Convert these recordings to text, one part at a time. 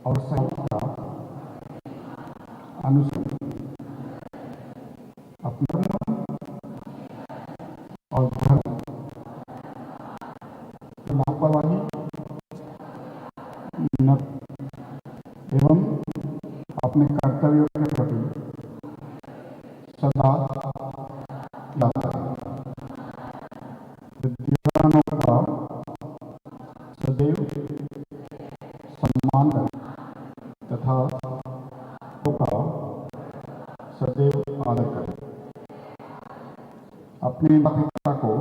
और संयम का अनुसरण, अपना और धर्म लापरवाही न एवं अपने कर्तव्यों के प्रति सदा याद करें। विद्वानों का सदैव सम्मान करें तथा का सदैव आदर करें। अपने माता पिता को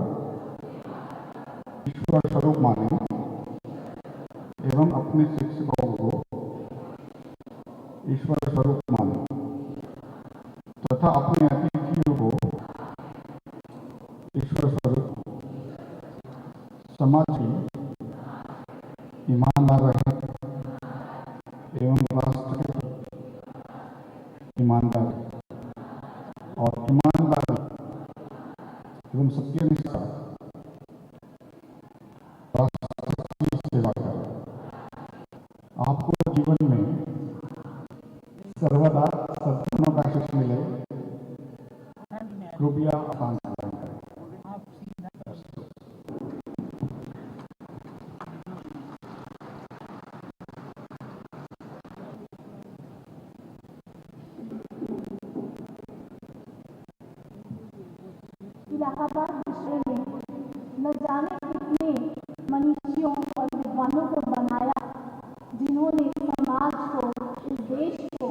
ईश्वर स्वरूप माने एवं अपने शिक्षकों को ईश्वर स्वरूप माने तथा अपने अतिथियों को ईश्वर स्वरूप, समाज की ईमानदार रहे एवं राष्ट्र के ईमानदार और ईमानदारी एवं सत्यनिष्ठा राष्ट्र की सेवा करें। आपको जीवन में सर्वदा सद्गुणों का आशीष मिले। कृपया आसान प्रदान करें। इलाहाबाद विश्व में न जाने कितने मनीषियों और विद्वानों को बनाया, जिन्होंने समाज को, इस देश को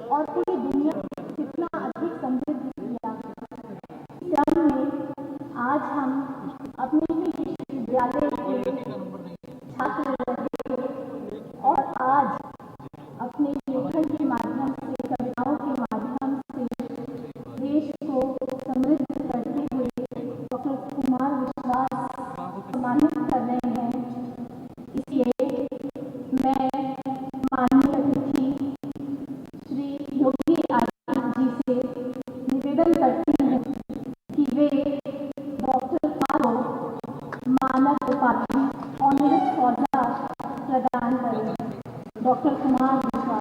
और पूरी दुनिया को कितना अधिक समृद्ध किया। क्रम में आज हम अपने ही विश्वविद्यालय के छात्र रहे और आज अपने लेखन के माध्यम से, कविताओं के माध्यम से देश को समृद्ध करते हुए डॉक्टर कुमार विश्वास सम्मानित कर रहे हैं। इसलिए मैं माननीय अतिथि श्री योगी आदित्यनाथ जी से निवेदन करती हूँ कि वे डॉक्टर को मानद उपाधि ऑनरस पौधा प्रदान करें। डॉक्टर कुमार विश्वास।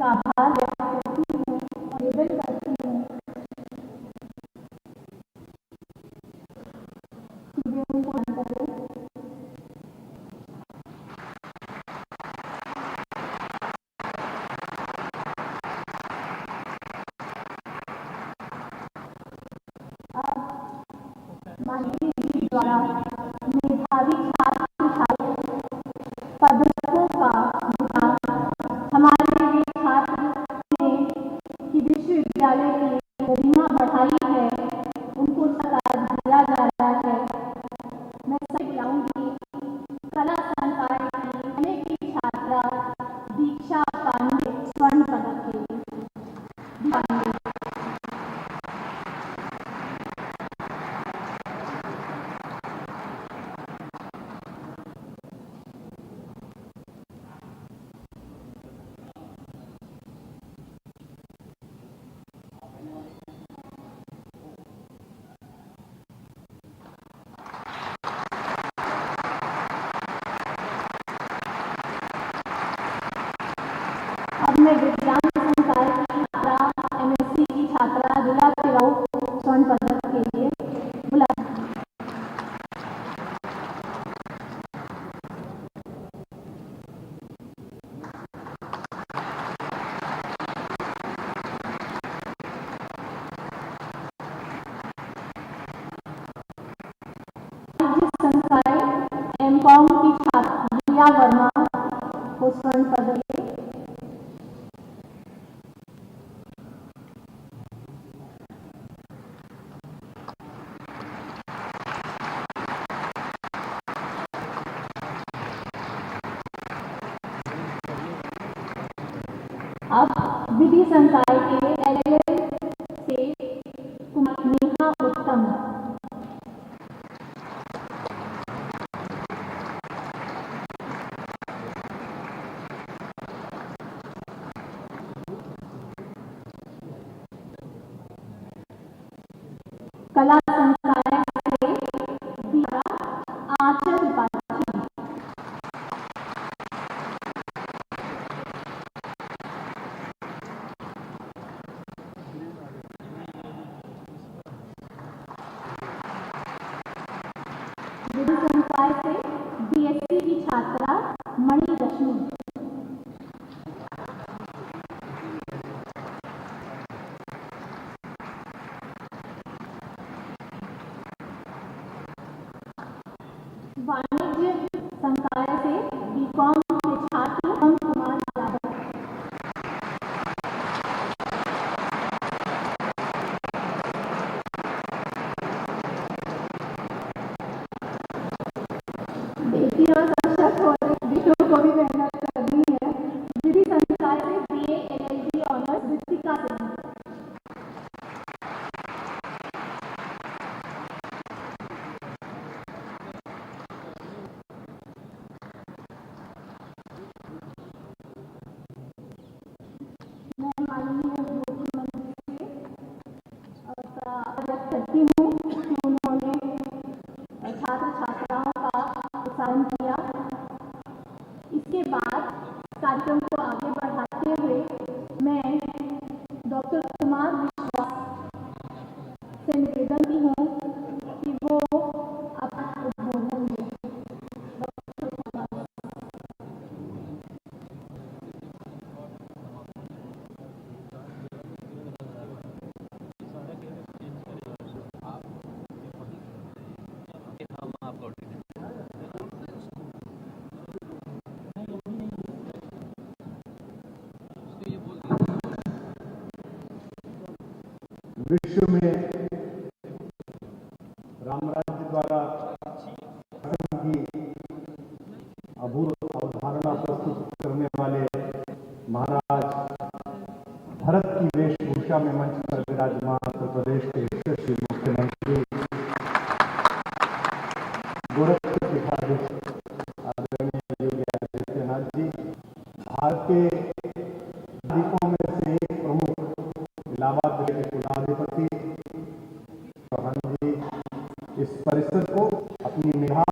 का आभार व्यक्त करती हूँ और निवेदन करती हूँ कि वे उनको दान करें। अब माननीय जी द्वारा मेधावी छात्र पदकों का विकास हमारे लिए छात्र ने कि विश्वविद्यालय की गरिमा बढ़ाई है, उनको सत्कार दिया जा रहा है। मैं सभी बुलाऊंगी कला संकाय की अनेक की छात्रा दीक्षा पांडे स्वर्ण पदक के लिए। अब मैं विज्ञान संकाय की छात्रा एमएससी की छात्रा जिला तिवाऊ स्वर्ण पदक के लिए बुला। बीकॉम की छात्रा रिया वर्मा को स्वर्ण पदक दिए। अब विधि संकाय के LLL से कुमारी नेहा उत्तम, कला संकाय से दिया आंचल त्रिपाठी, विधि संकाय से BSc की छात्रा मणि रश्मि, वाणिज्य संकाय से बीकॉम के छात्र हम कुमार यादव, बेटियों सशक्त हो रही, बेटियों को भी मेहनत करनी है। विधि संकाय से BA LLB honours Ritika Singh, मैं माननीय मुख्यमंत्री से व्यक्त करती हूँ कि उन्होंने छात्र छात्राओं का उत्साहन किया। इसके बाद कार्यक्रम को आगे बढ़ाते हुए मैं डॉक्टर कुमार विश्वास से निवेदन की हूँ कि वो अपना उद्बोधन दें। विश्व में राम राज्य द्वारा की अभूत अवधारणा प्रस्तुत करने वाले महाराज भरत की वेशभूषा में मंच पर विराजमान उत्तर प्रदेश के यशस्वी मुख्यमंत्री गोरखपुर पीठाधीश आदरणीय योगी आदित्यनाथ जी, भारत के द्वीपों में से एक प्रमुख इलाहाबाद के कुलाधिपति चौहान जी इस परिसर को अपनी मेधा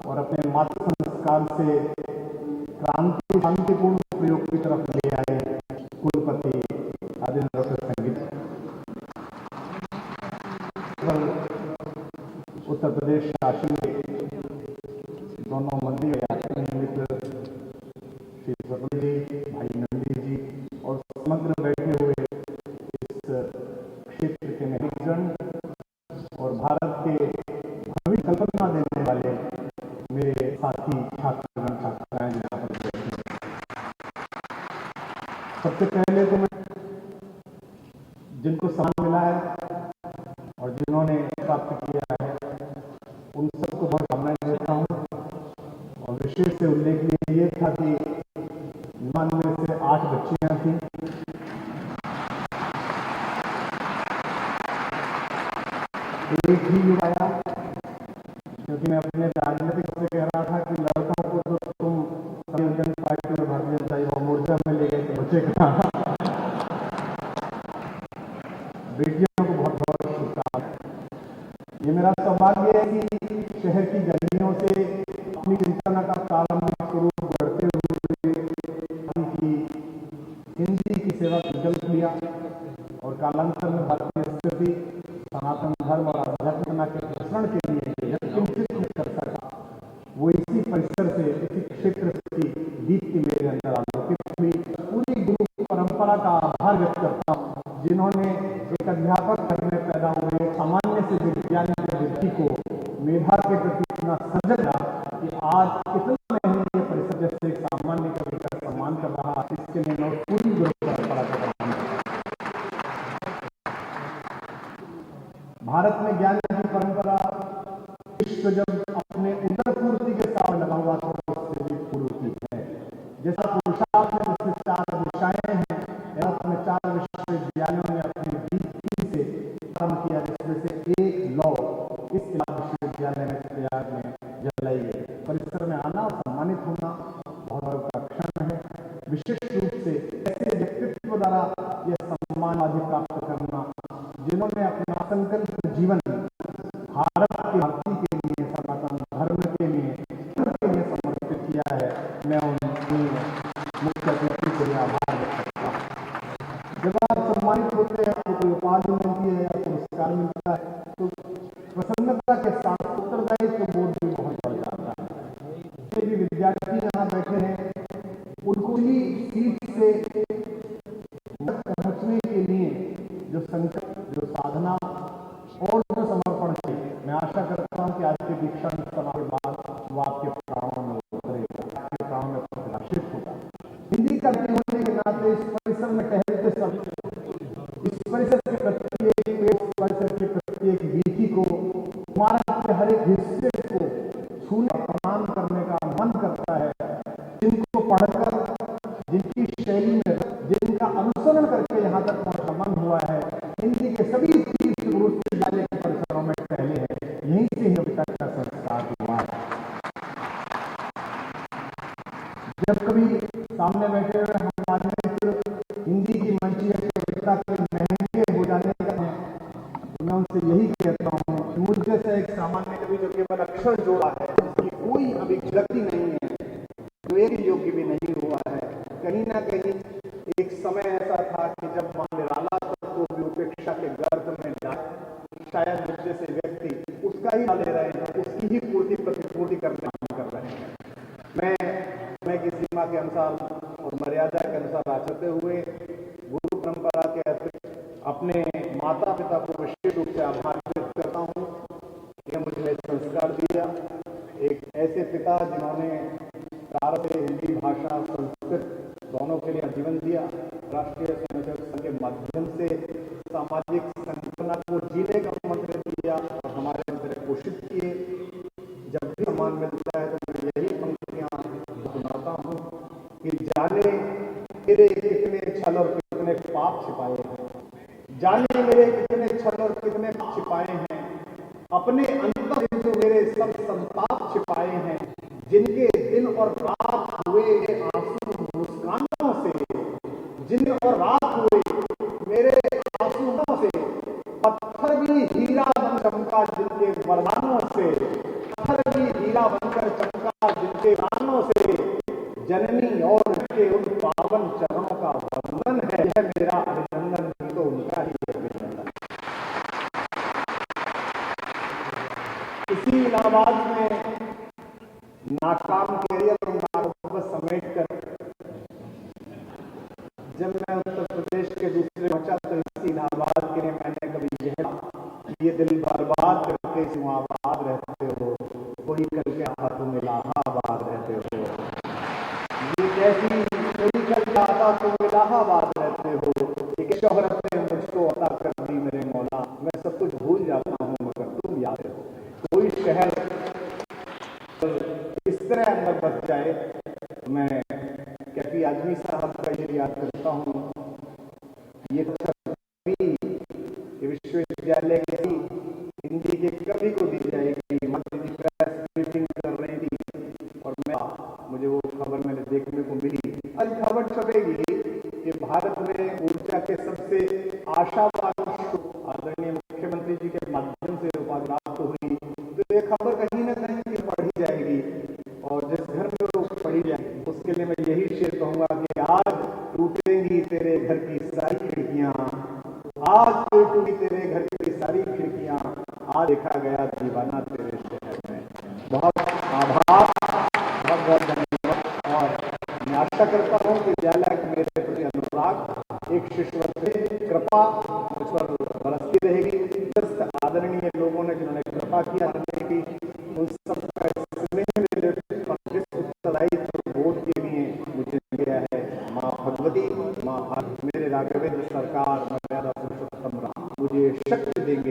और अपने मातृ संस्कार से शांतिपूर्ण प्रयोग की तरफ ले आए कुलपति आदरणीय डॉक्टर संगीत उत्तर प्रदेश शासन के दोनों मंत्री मित्र श्री स्वप्न जी, भाई नंदी जी और समग्र बैठे हुए इस क्षेत्र के नागरिकगण और भारत के भविष्य कल्पना देने वाले मेरे साथी छात्रगण छात्राएं यहाँ पर बैठे हैं। सबसे पहले तो मैं जिनको सम्मान मिला है और जिन्होंने प्राप्त किया है उन सबको बहुत कामनाएं देता हूँ। और विशेष से उल्लेखनीय ये था कि 99 से 8 बच्चियां थी। एक ही युवा आया, क्योंकि मैं अपने राजनीतिक से कह रहा था कि लड़कों को तो तुम जनता पार्टी और भारतीय जनता युवा मोर्चा में ले गए तो बच्चे कहाँ। बेटियों को बहुत बहुत शुभकामनाएं। ये मेरा सौभाग्य है कि शहर की गलियों से अपनी चिंतन का प्रारंभिक स्वरूप बढ़ते हुए की हिंदी की सेवा विकल्प लिया और कालांतर में भारतीय संस्कृति, सनातन धर्म और आध्यात्मिकता के प्रसरण के लिए किंचित कर सका। वो इसी परिसर से, इसी क्षेत्र की दीप्ति मेरे अंदर आलोकित हुई। पूरी गुरु परंपरा का आभार व्यक्त करता हूँ जिन्होंने एक अध्यापक घर में पैदा हुए सामान्य से विज्ञानी व्यक्ति को मेधा के प्रति इतना सजग था कि भारत में ज्ञान की परंपरा विश्व जब अपने उदर पूर्ति के साथ लगा हुआ था उससे भी पूर्ति है। जैसा पुरुषार्थ में जिसमें 4 दिशाएं हैं, भारत में 4 विश्वविद्यालयों ने अपनी दीप्ति से काम किया, जिसमें से एक लौ इस विश्वविद्यालय में प्रयाग में जलाई है। परिसर में आना और सम्मानित होना बहुत बड़ा क्षण है। विशिष्ट रूप से ऐसे व्यक्तित्व द्वारा यह सम्मान आदि प्राप्त करना जिन्होंने अपना संकल्प जीवन भारत की भक्ति के लिए, सनातन धर्म के लिए समर्पित किया है, मैं उनकी मुख्य अतिथि के लिए आभार व्यक्त करता हूँ। जब आप सम्मानित होते हैं, आपको कोई उपाधि मिलती है या पुरस्कार मिलता है, तो प्रसन्नता के साथ उत्तरदायित्व बोध भी बहुत बढ़ जाता है। ये भी विद्यार्थी यहाँ बैठे हैं, उनको भी सीट से पहुंचने के लिए जो संकल्प, जो साधना और जो समर्पण है, मैं आशा करता हूं कि आज के दीक्षांत सभा के बाद वो आपके प्राणों में उतरेगा, आपके प्राणों में प्रकाशित होगा। हिंदी करते होने के नाते इस परिसर में टहलते समय इस परिसर के प्रत्येक पेड़, परिसर के प्रत्येक वीथी को, हमारा के हर एक हिस्से को छूने प्रणाम करने का मन करता है। जिनको पढ़कर, जिनकी शैली में, जिनका अनुसरण करके यहाँ तक पहुंचना मन हुआ है, हिंदी के सभी तीर्थ गुरु विद्यालय के परिसरों में पहले हैं, यहीं से ही अभी तक का संस्कार हुआ है। जब कभी सामने बैठे हुए हमारे मित्र हिंदी की मंचीय कविता के महंगे हो जाने का है, तो मैं उनसे यही कहता हूँ कि मुझ जैसे एक सामान्य कवि जो केवल अक्षर जोड़ा है, उसकी कोई अभिव्यक्ति नहीं है, जो एक योग्य भी नहीं हुआ है, कहीं ना कहीं एक समय ऐसा था कि जब मां निराला को भी उपेक्षा के गर्भ में जाए, शायद मुझ जैसे व्यक्ति उसका ही ले रहे हैं, उसकी ही पूर्ति प्रतिपूर्ति करने कर रहे हैं। मैं की सीमा के अनुसार और मर्यादा के अनुसार आचरते हुए गुरु परंपरा के अतिरिक्त अपने माता पिता को विशेष रूप से आभार व्यक्त करता हूँ कि मुझे संस्कार दिया। एक ऐसे पिता जिन्होंने प्रारंभ से हिंदी भाषा, संस्कृत दोनों के लिए जीवन दिया, राष्ट्रीय स्वयंसेवक संघ के माध्यम से सामाजिक संगठन को जीने का मंत्र दिया और हमारे अंदर पोषित किए। जब भी सम्मान मिलता है तो मैं यही पंक्तियां सुनाता हूँ कि जाने मेरे कितने छल और कितने पाप छिपाए हैं, जाने मेरे कितने छल और कितने पाप छिपाए हैं, अपने अंतर जो मेरे सब संताप छिपाए हैं, जिनके दिन और रात हुए आंसू मुस्कानों से, दिन और रात हुए मेरे आंसुओं से, पत्थर भी हीरा बन चमका जिनके वरदानों से, पत्थर भी हीरा बनकर चमका जिनके दानों से, जननी और उनके उन पावन चरणों का वंदन है, यह मेरा अभिनंदन नहीं तो उनका ही अभिनंदन। इसी इलाहाबाद में नाकाम कैरियर और नाकाम समेट कर जब मैं उत्तर प्रदेश के दूसरे पहुंचा तो इसी इलाहाबाद के लिए मैंने कभी यह ये दिल बर्बाद करके इस्लामाबाद रहते हो, कोई कल के हाथों में इलाहाबाद रहते हो, ये कैसी कोई कल के हाथों में इलाहाबाद रहते हो, एक शोहरत ने मुझको अता कर दी मेरे मौला, मैं सब कुछ भूल जाता हूँ मगर तुम याद हो। कोई शहर इस तरह अंदर बच जाए, मैं कैफी आजमी साहब का ये याद करता हूँ। ये विश्वविद्यालय की हिंदी के कवि को दी जाएगी, प्रेस मीटिंग कर रही थी और मुझे वो खबर मैंने देखने को मिली। आज खबर छपेगी कि भारत में ऊर्जा के सबसे आशावाद आदरणीय मुख्यमंत्री जी के माध्यम से उपाधि प्राप्त हुई, तो ये खबर कहीं ना कहीं पढ़ी जाएगी और जिस घर में वो पढ़ी जाएगी उसके लिए मैं यही शेर कहूंगा कि आज टूटेंगी तेरे घर की सारी खिड़कियां, आज टूटी तेरे घर की सारी खिड़कियां, आज देखा गया दीवाना तेरे शहर में। बहुत आभार, बहुत बहुत धन्यवाद और मैं आशा करता हूँ कि विद्यालय के मेरे प्रति अनुराग, एक शिष्यवृत्ति कृपा मुझ पर बरसती रहेगी। आदरणीय लोगों ने जिन्होंने कृपा किया की उन सबका उत्तरदायित्व बोध के लिए मुझे दिया है। माँ भगवती, माँ मेरे राघवेंद्र सरकार, मर्यादा पुरुषोत्तम राम मुझे शक्ति देंगे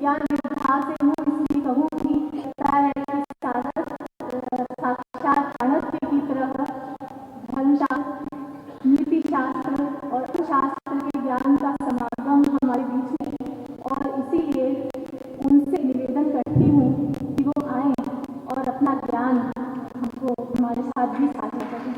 ज्ञान विभाग से हूँ, इसलिए कहूँगी लगता है कि साक्षात चाणक्य की तरह धर्मशास्त्र, नीति शास्त्र और शास्त्र के ज्ञान का समागम हमारे बीच में, और इसीलिए उनसे निवेदन करती हूँ कि वो आए और अपना ज्ञान हमको हमारे साथ भी साझा करें।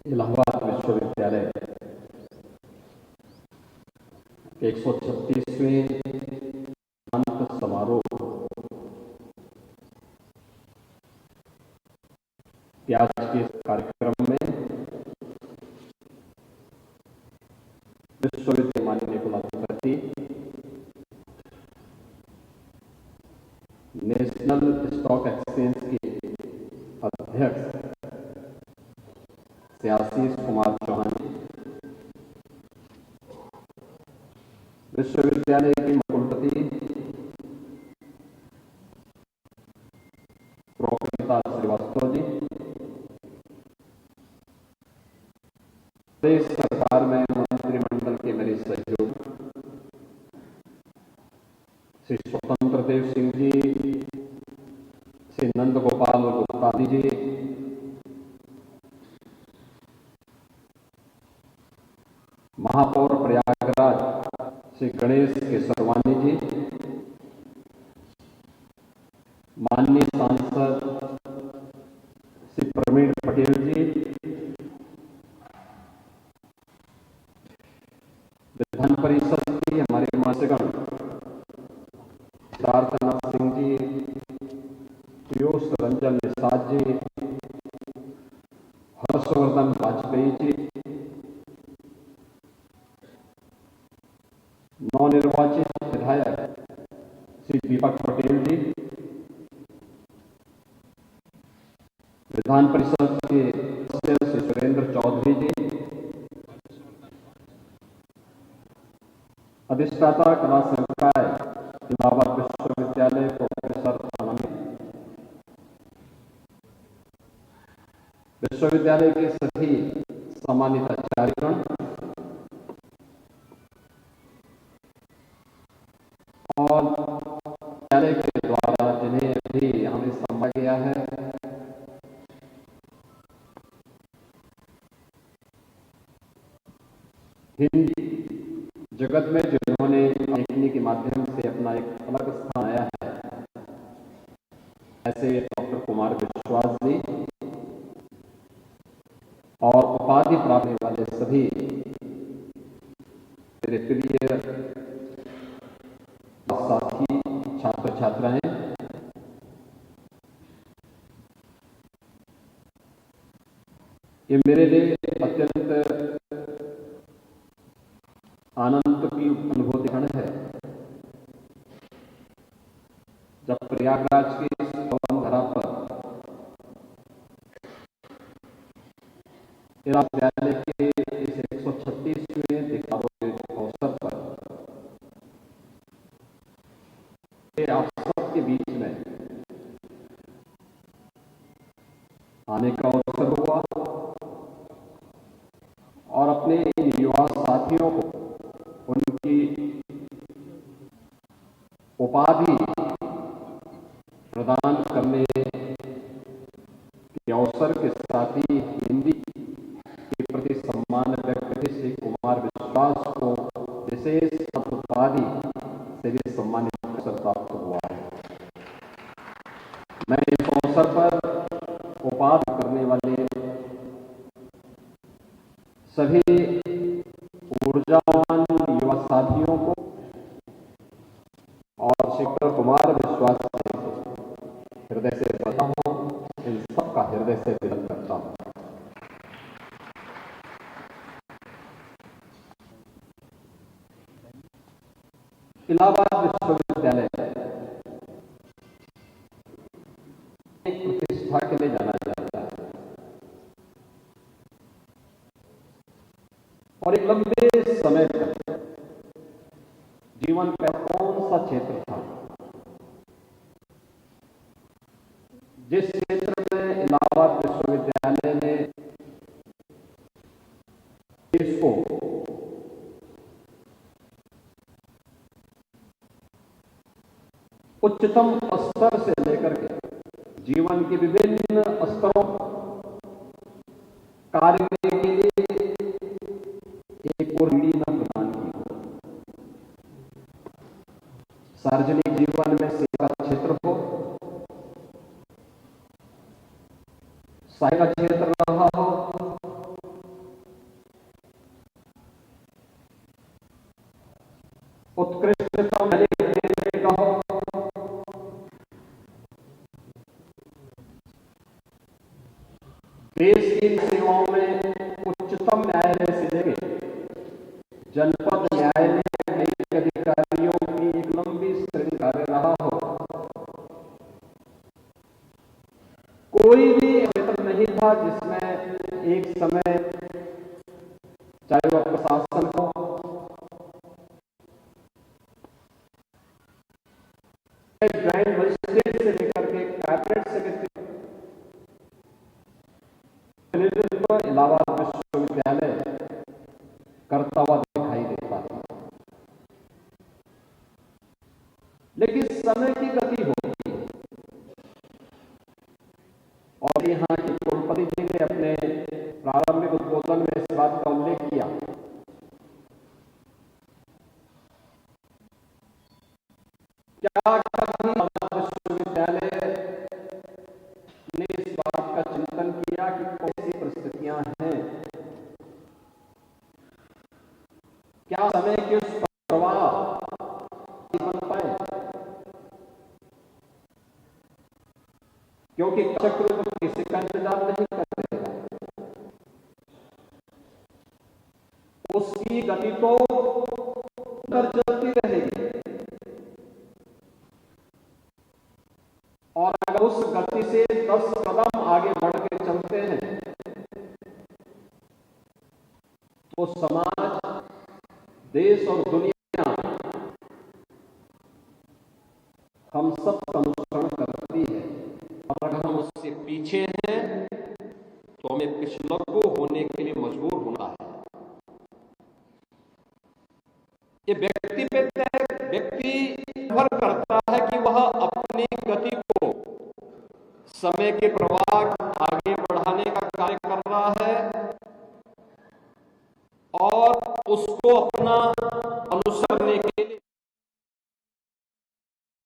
इलाहाबाद विश्वविद्यालय के 136वें दीक्षांत समारोह के आज के कार्यक्रम में विश्वविद्यालय माननीय कुलाधिपति, नेशनल स्टॉक एक्सचेंज के अध्यक्ष श्री आशीष कुमार चौहान, विश्वविद्यालय के कुलपति प्रोफेसर श्रीवास्तव जी, प्रदेश सरकार में मंत्रिमंडल के मेरे सहयोगी श्री स्वतंत्र देव सिंह जी, श्री नंद गोपाल गुप्ता जी, महापौर प्रयागराज श्री गणेश केसरवानी जी, माननीय सांसद श्री प्रवीण पटेल जी, विधान परिषद की हमारे मान्यगण सिद्धार्थनाथ सिंह जी, पीयूष रंजन निषाद जी, हर्षवर्धन वाजपेयी जी, नवनिर्वाचित विधायक श्री दीपक पटेल जी, विधान परिषद के सदस्य श्री सुरेंद्र चौधरी जी, अधिष्ठाता कला संकाय इलाहाबाद विश्वविद्यालय प्रोफेसर आनंद, विश्वविद्यालय के सभी सम्मानित आचार्यगण और विद्यालय के द्वारा जिन्हें अभी हमें सौंपा गया है, हिंदी जगत में जिन्होंने लिखने के माध्यम से अपना एक अलग स्थान आया है, ऐसे डॉक्टर कुमार विश्वास जी और उपाधि प्राप्त होने वाले सभी मेरे प्रिय साथी छात्र छात्राएं, ये मेरे लिए अत्यंत आनंद की अनुभूति क्षण है जब प्रयागराज की पावन धरा पर विश्वविद्यालय के इस 136वें दीक्षांत अवसर पर आप सबके बीच में आने का अवसर हुआ और अपने युवा साथियों को उनकी उपाधि प्रदान करने के अवसर के साथ ही हिंदी के प्रति सम्मान व्यक्त करके श्री कुमार विश्वास को विशेष उपाधि से भी सम्मानित अवसर प्राप्त हुआ है। मैं इस अवसर पर उपाधि करने वाले सभी ऊर्जावान युवा साथियों को और श्री कुमार विश्वास हृदय से बता हूं, इन सबका हृदय से विनम्र करता हूं। इलाहाबाद विश्वविद्यालय एक प्रतिष्ठा के लिए जाना जाता है और एक लंबे समय तक जीवन का कौन सा क्षेत्र था जिस क्षेत्र में इलाहाबाद विश्वविद्यालय ने देश को उच्चतम स्तर से लेकर के जीवन के विभिन्न स्तरों कार्य करने के लिए एक और लीना प्रदान की। सार्वजनिक जीवन में सेवा क्षेत्र हो, साहित्य क्षेत्र रहा हो, उत्कृष्टतम देने का हो, देश की सेवाओं में उच्चतम न्यायालय से लेकर जनपद न्यायालय न्यायिक अधिकारियों की एक लंबी श्रेणी कार्य रहा हो, कोई भी क्षेत्र नहीं था जिसमें एक समय चाहे वह प्रशासन हो, ज्वाइंट मजिस्ट्रेट से लेकर के कैबिनेट सेक्रेटरी नेतृत्व इलाहाबाद विश्वविद्यालय करता हुआ दिखाई देता है। लेकिन समय की गति होगी और यहां के कुलपति जी ने अपने प्रारंभिक उद्बोधन में इस बात का उल्लेख किया क्या कभी विश्वविद्यालय ने इस बात का चिंतन किया कि कैसी परिस्थितियां हैं, क्या समय के उस प्रवाह बन पाए, क्योंकि चक्र किसी का इंतजार नहीं करेगा, उसकी गति तो चलती रहेगी और अगर उस गति से 10 कदम आगे बढ़ के चलते हैं तो समाज, देश और दुनिया हम सब का अनुसरण करती है और अगर हम उससे पीछे हैं तो हमें पिछलग्गू होने के लिए मजबूर होना है। ये व्यक्ति पे व्यक्ति निर्भर करता है कि वह अपनी गति को समय के प्रवाह आगे बढ़ाने का